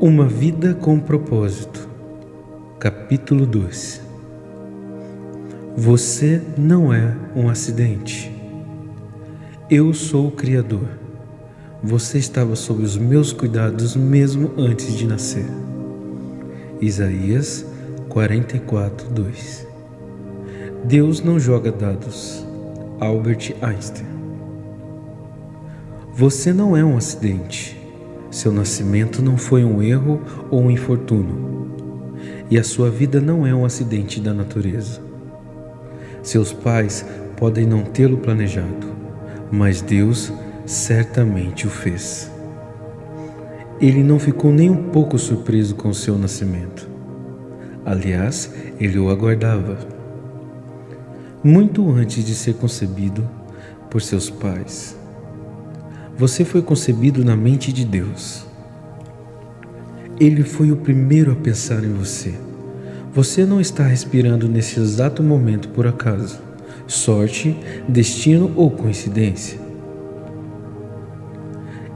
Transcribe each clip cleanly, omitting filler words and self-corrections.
Uma vida com propósito. Capítulo 2. Você não é um acidente. Eu sou o Criador. Você estava sob os meus cuidados mesmo antes de nascer. Isaías 44:2. Deus não joga dados. Albert Einstein. Você não é um acidente. Seu nascimento não foi um erro ou um infortúnio. E a sua vida não é um acidente da natureza. Seus pais podem não tê-lo planejado, mas Deus certamente o fez. Ele não ficou nem um pouco surpreso com o seu nascimento. Aliás, ele o aguardava. Muito antes de ser concebido por seus pais, você foi concebido na mente de Deus. Ele foi o primeiro a pensar em você. Você não está respirando nesse exato momento por acaso, sorte, destino ou coincidência.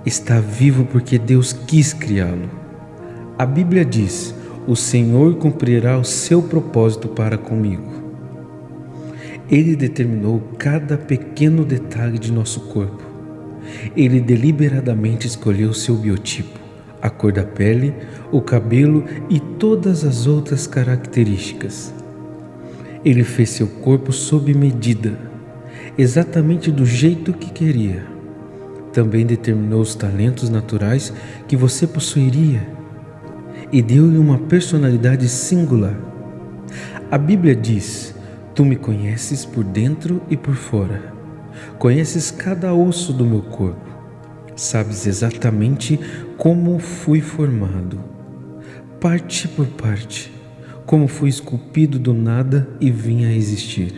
Está vivo porque Deus quis criá-lo. A Bíblia diz: o Senhor cumprirá o seu propósito para comigo. Ele determinou cada pequeno detalhe de nosso corpo. Ele deliberadamente escolheu seu biotipo, a cor da pele, o cabelo e todas as outras características. Ele fez seu corpo sob medida, exatamente do jeito que queria. Também determinou os talentos naturais que você possuiria e deu-lhe uma personalidade singular. A Bíblia diz: tu me conheces por dentro e por fora. Conheces cada osso do meu corpo. Sabes exatamente como fui formado, parte por parte, como fui esculpido do nada e vim a existir.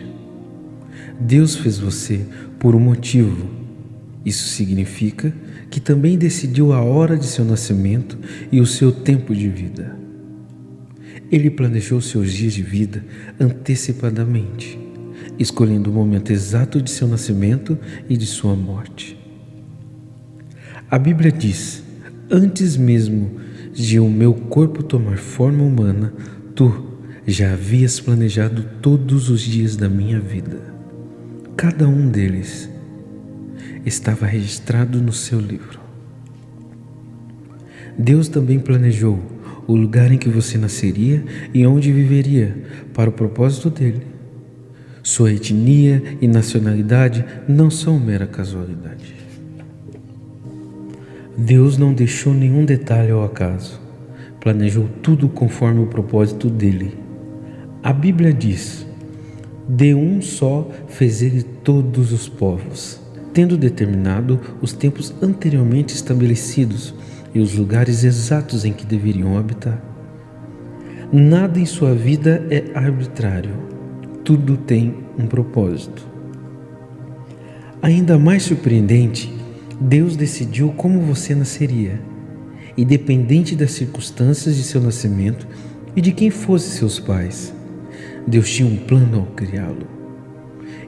Deus fez você por um motivo. Isso significa que também decidiu a hora de seu nascimento e o seu tempo de vida. Ele planejou seus dias de vida antecipadamente, escolhendo o momento exato de seu nascimento e de sua morte. A Bíblia diz: antes mesmo de o meu corpo tomar forma humana, tu já havias planejado todos os dias da minha vida. Cada um deles estava registrado no seu livro. Deus também planejou o lugar em que você nasceria e onde viveria para o propósito dele. Sua etnia e nacionalidade não são mera casualidade. Deus não deixou nenhum detalhe ao acaso. Planejou tudo conforme o propósito dele. A Bíblia diz: de um só fez ele todos os povos, tendo determinado os tempos anteriormente estabelecidos e os lugares exatos em que deveriam habitar. Nada em sua vida é arbitrário. Tudo tem um propósito. Ainda mais surpreendente, Deus decidiu como você nasceria, independente das circunstâncias de seu nascimento e de quem fossem seus pais. Deus tinha um plano ao criá-lo.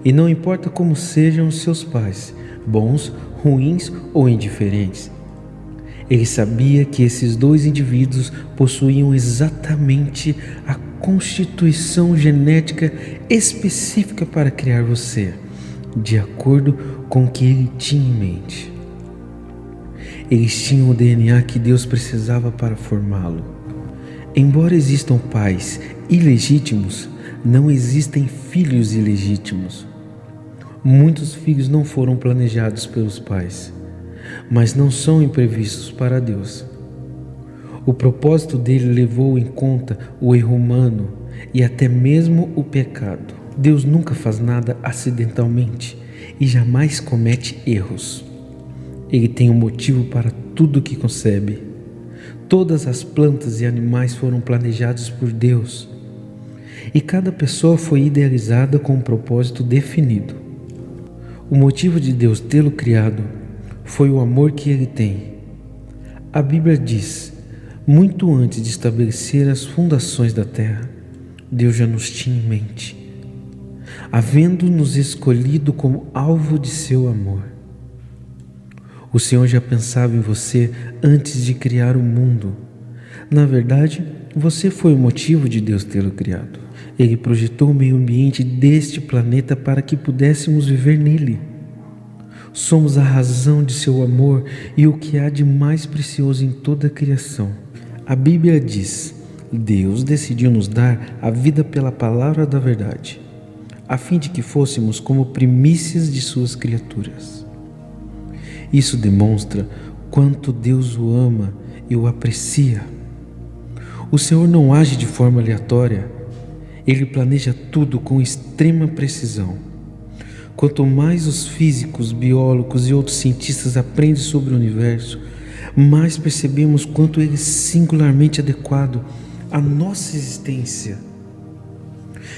E não importa como sejam os seus pais, bons, ruins ou indiferentes, ele sabia que esses dois indivíduos possuíam exatamente a constituição genética específica para criar você, de acordo com o que ele tinha em mente. Eles tinham o DNA que Deus precisava para formá-lo. Embora existam pais ilegítimos, não existem filhos ilegítimos. Muitos filhos não foram planejados pelos pais, mas não são imprevistos para Deus. O propósito dele levou em conta o erro humano e até mesmo o pecado. Deus nunca faz nada acidentalmente e jamais comete erros. Ele tem um motivo para tudo que concebe. Todas as plantas e animais foram planejados por Deus. E cada pessoa foi idealizada com um propósito definido. O motivo de Deus tê-lo criado foi o amor que ele tem. A Bíblia diz: muito antes de estabelecer as fundações da terra, Deus já nos tinha em mente, havendo-nos escolhido como alvo de seu amor. O Senhor já pensava em você antes de criar o mundo. Na verdade, você foi o motivo de Deus tê-lo criado. Ele projetou o meio ambiente deste planeta para que pudéssemos viver nele. Somos a razão de seu amor e o que há de mais precioso em toda a criação. A Bíblia diz: Deus decidiu nos dar a vida pela palavra da verdade, a fim de que fôssemos como primícias de suas criaturas. Isso demonstra quanto Deus o ama e o aprecia. O Senhor não age de forma aleatória. Ele planeja tudo com extrema precisão. Quanto mais os físicos, biólogos e outros cientistas aprendem sobre o universo, mais percebemos quanto ele é singularmente adequado à nossa existência.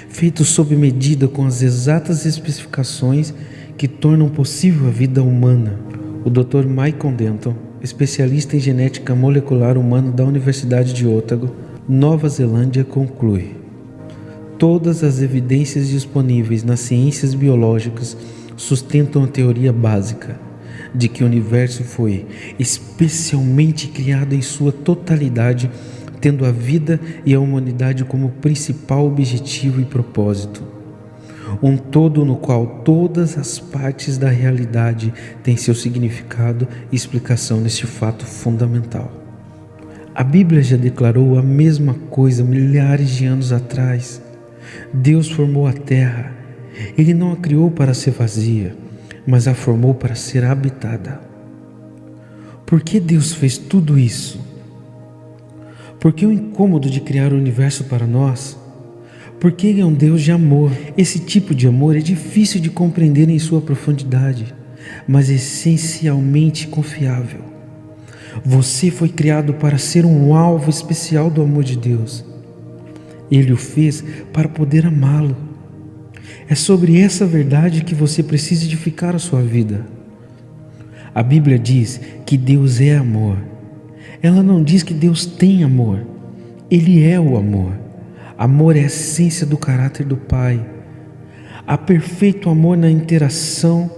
Feito sob medida com as exatas especificações que tornam possível a vida humana. O Dr. Michael Denton, especialista em genética molecular humana da Universidade de Otago, Nova Zelândia, conclui: todas as evidências disponíveis nas ciências biológicas sustentam a teoria básica de que o universo foi especialmente criado em sua totalidade, tendo a vida e a humanidade como principal objetivo e propósito. Um todo no qual todas as partes da realidade têm seu significado e explicação neste fato fundamental. A Bíblia já declarou a mesma coisa milhares de anos atrás. Deus formou a terra. Ele não a criou para ser vazia, mas a formou para ser habitada. Por que Deus fez tudo isso? Por que o incômodo de criar o universo para nós? Porque Ele é um Deus de amor. Esse tipo de amor é difícil de compreender em sua profundidade, mas essencialmente confiável. Você foi criado para ser um alvo especial do amor de Deus. Ele o fez para poder amá-lo. É sobre essa verdade que você precisa edificar a sua vida. A Bíblia diz que Deus é amor. Ela não diz que Deus tem amor. Ele é o amor. Amor é a essência do caráter do Pai. Há perfeito amor na interação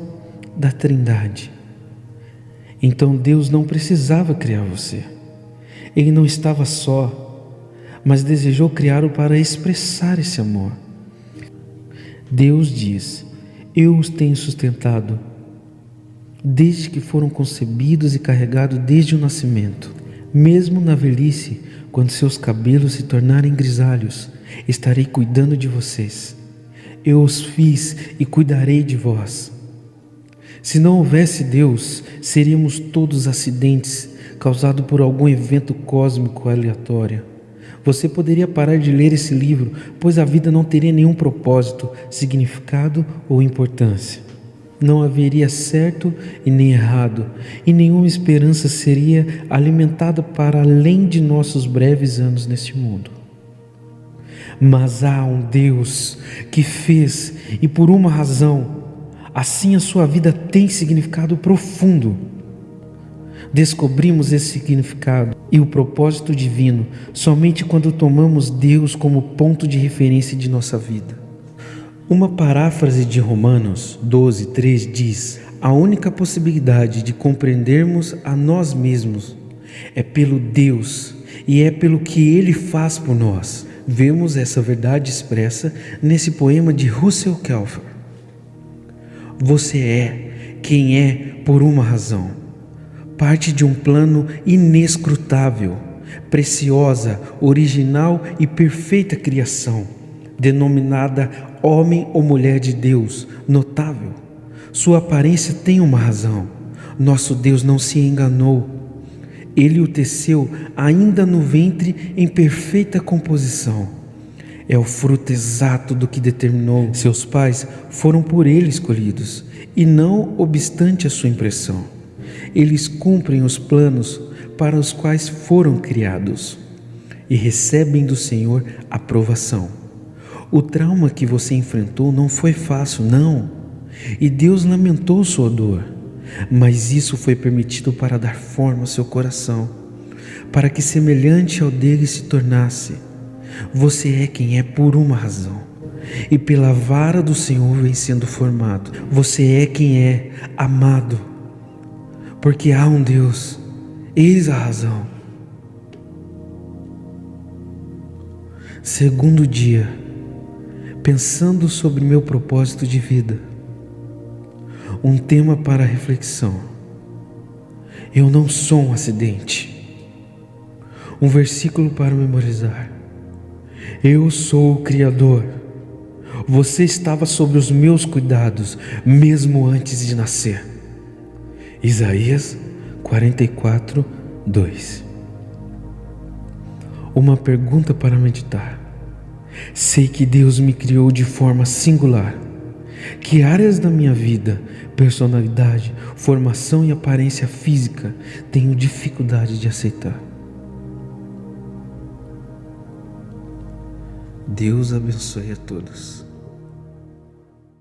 da Trindade. Então Deus não precisava criar você. Ele não estava só, mas desejou criá-lo para expressar esse amor. Deus diz: eu os tenho sustentado desde que foram concebidos e carregados desde o nascimento. Mesmo na velhice, quando seus cabelos se tornarem grisalhos, estarei cuidando de vocês. Eu os fiz e cuidarei de vós. Se não houvesse Deus, seríamos todos acidentes causados por algum evento cósmico aleatório. Você poderia parar de ler esse livro, pois a vida não teria nenhum propósito, significado ou importância. Não haveria certo e nem errado, e nenhuma esperança seria alimentada para além de nossos breves anos neste mundo. Mas há um Deus que fez, e por uma razão, assim a sua vida tem significado profundo. Descobrimos esse significado e o propósito divino somente quando tomamos Deus como ponto de referência de nossa vida. Uma paráfrase de Romanos 12:3 diz: a única possibilidade de compreendermos a nós mesmos é pelo Deus e é pelo que Ele faz por nós. Vemos essa verdade expressa nesse poema de Russell Kelfer. Você é quem é por uma razão, parte de um plano inescrutável, preciosa, original e perfeita criação, denominada homem ou mulher de Deus, notável. Sua aparência tem uma razão. Nosso Deus não se enganou. Ele o teceu ainda no ventre em perfeita composição. É o fruto exato do que determinou. Seus pais foram por ele escolhidos, e não obstante a sua impressão. Eles cumprem os planos para os quais foram criados e recebem do Senhor aprovação. O trauma que você enfrentou não foi fácil, não. E Deus lamentou sua dor. Mas isso foi permitido para dar forma ao seu coração, para que semelhante ao dele se tornasse. Você é quem é por uma razão, e pela vara do Senhor vem sendo formado. Você é quem é amado, porque há um Deus. Eis a razão. Segundo dia, pensando sobre meu propósito de vida. Um tema para reflexão. Eu não sou um acidente. Um versículo para memorizar. Eu sou o Criador. Você estava sob os meus cuidados, mesmo antes de nascer. Isaías 44, 2. Uma pergunta para meditar. Sei que Deus me criou de forma singular. Que áreas da minha vida, personalidade, formação e aparência física tenho dificuldade de aceitar? Deus abençoe a todos.